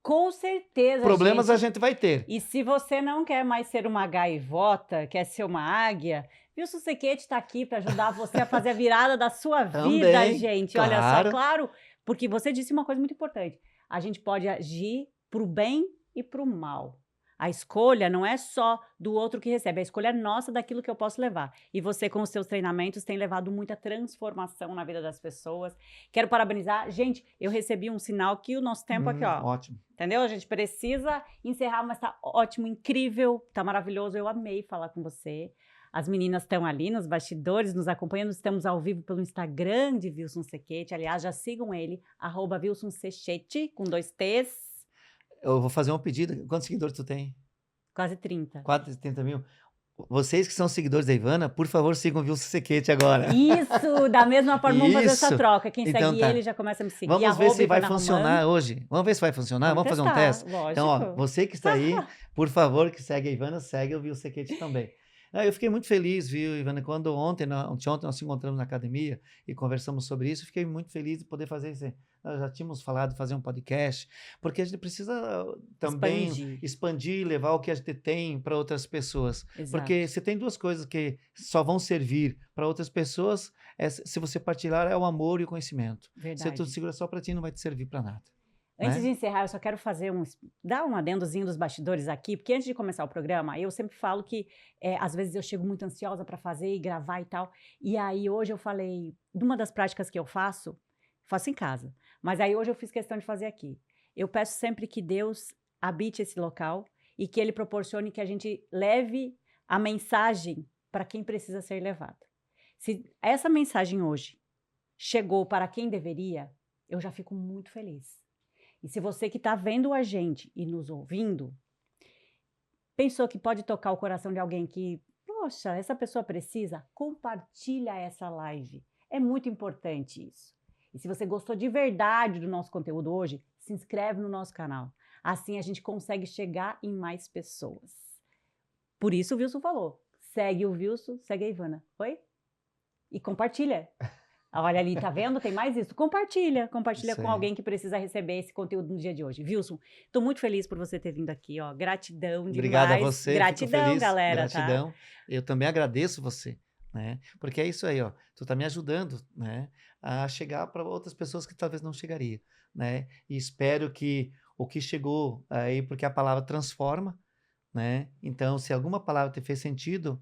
Com certeza, Problemas gente. a gente vai ter. E se você não quer mais ser uma gaivota, quer ser uma águia, Wilson Sequete está aqui para ajudar você a fazer a virada da sua vida, Também, gente. claro. Olha só, claro, porque você disse uma coisa muito importante. A gente pode agir para o bem e para o mal. A escolha não é só do outro que recebe, a escolha é nossa daquilo que eu posso levar. E você, com os seus treinamentos, tem levado muita transformação na vida das pessoas. Quero parabenizar. Gente, eu recebi um sinal que o nosso tempo aqui, ó. Ótimo. Entendeu? A gente precisa encerrar, mas tá ótimo, incrível, tá maravilhoso. Eu amei falar com você. As meninas estão ali nos bastidores, nos acompanhando. Estamos ao vivo pelo Instagram de Wilson Sequete. Aliás, já sigam ele, @WilsonSequete, com 2 T's. Eu vou fazer um pedido. Quantos seguidores tu tem? Quase 30. 470 mil? Vocês que são seguidores da Ivana, por favor, sigam o Wilson Sequete agora. Isso! Da mesma forma, vamos fazer essa Isso. troca. Quem Então segue tá. ele já começa a me seguir. Vamos ver se vai Ivana funcionar Romano. hoje. Vamos ver se vai funcionar. Vamos fazer um testar, teste? lógico. Então, ó, você que está aí, por favor, que segue a Ivana, segue o Wilson Sequete também. Eu fiquei muito feliz, viu, Ivana, quando ontem nós nos encontramos na academia e conversamos sobre isso, fiquei muito feliz de poder fazer isso. Nós já tínhamos falado de fazer um podcast, porque a gente precisa também expandir, levar o que a gente tem para outras pessoas. Exato. Porque se tem duas coisas que só vão servir para outras pessoas, se você partilhar, é o amor e o conhecimento. Verdade. Se tu segura só para ti, não vai te servir para nada. Antes de encerrar, eu só quero dar um adendozinho dos bastidores aqui, porque antes de começar o programa, eu sempre falo que às vezes eu chego muito ansiosa para fazer e gravar e tal, e aí hoje eu falei, de uma das práticas que eu faço em casa, mas aí hoje eu fiz questão de fazer aqui. Eu peço sempre que Deus habite esse local e que Ele proporcione que a gente leve a mensagem para quem precisa ser levada. Se essa mensagem hoje chegou para quem deveria, eu já fico muito feliz. E se você que está vendo a gente e nos ouvindo, pensou que pode tocar o coração de alguém que, poxa, essa pessoa precisa, compartilha essa live. É muito importante isso. E se você gostou de verdade do nosso conteúdo hoje, se inscreve no nosso canal. Assim a gente consegue chegar em mais pessoas. Por isso o Wilson falou, segue o Wilson, segue a Ivana. Oi? E compartilha. Olha ali, tá vendo? Tem mais isso. Compartilha Isso com aí. alguém que precisa receber esse conteúdo no dia de hoje. Wilson, tô muito feliz por você ter vindo aqui, ó. Gratidão Obrigado a demais. você, fico Gratidão, feliz, galera, tá? gratidão. Eu também agradeço você, né? Porque é isso aí, ó. Tu tá me ajudando, né, a chegar para outras pessoas que talvez não chegaria, né? E espero que o que chegou aí, porque a palavra transforma, né? Então, se alguma palavra te fez sentido,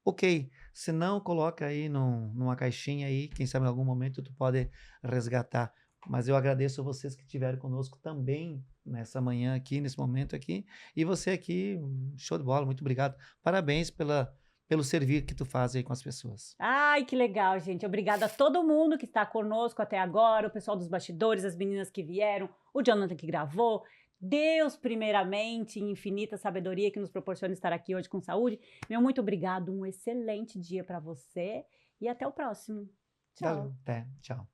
ok. Se não, coloca aí numa caixinha aí, quem sabe em algum momento tu pode resgatar. Mas eu agradeço a vocês que estiveram conosco também nessa manhã aqui, nesse momento aqui. E você aqui, show de bola, muito obrigado. Parabéns pelo servir que tu faz aí com as pessoas. Ai, que legal, gente. Obrigada a todo mundo que está conosco até agora, o pessoal dos bastidores, as meninas que vieram, o Jonathan que gravou. Deus, primeiramente, em infinita sabedoria que nos proporciona estar aqui hoje com saúde. Meu muito obrigado, um excelente dia para você e até o próximo. Tchau. Valeu, até, tchau.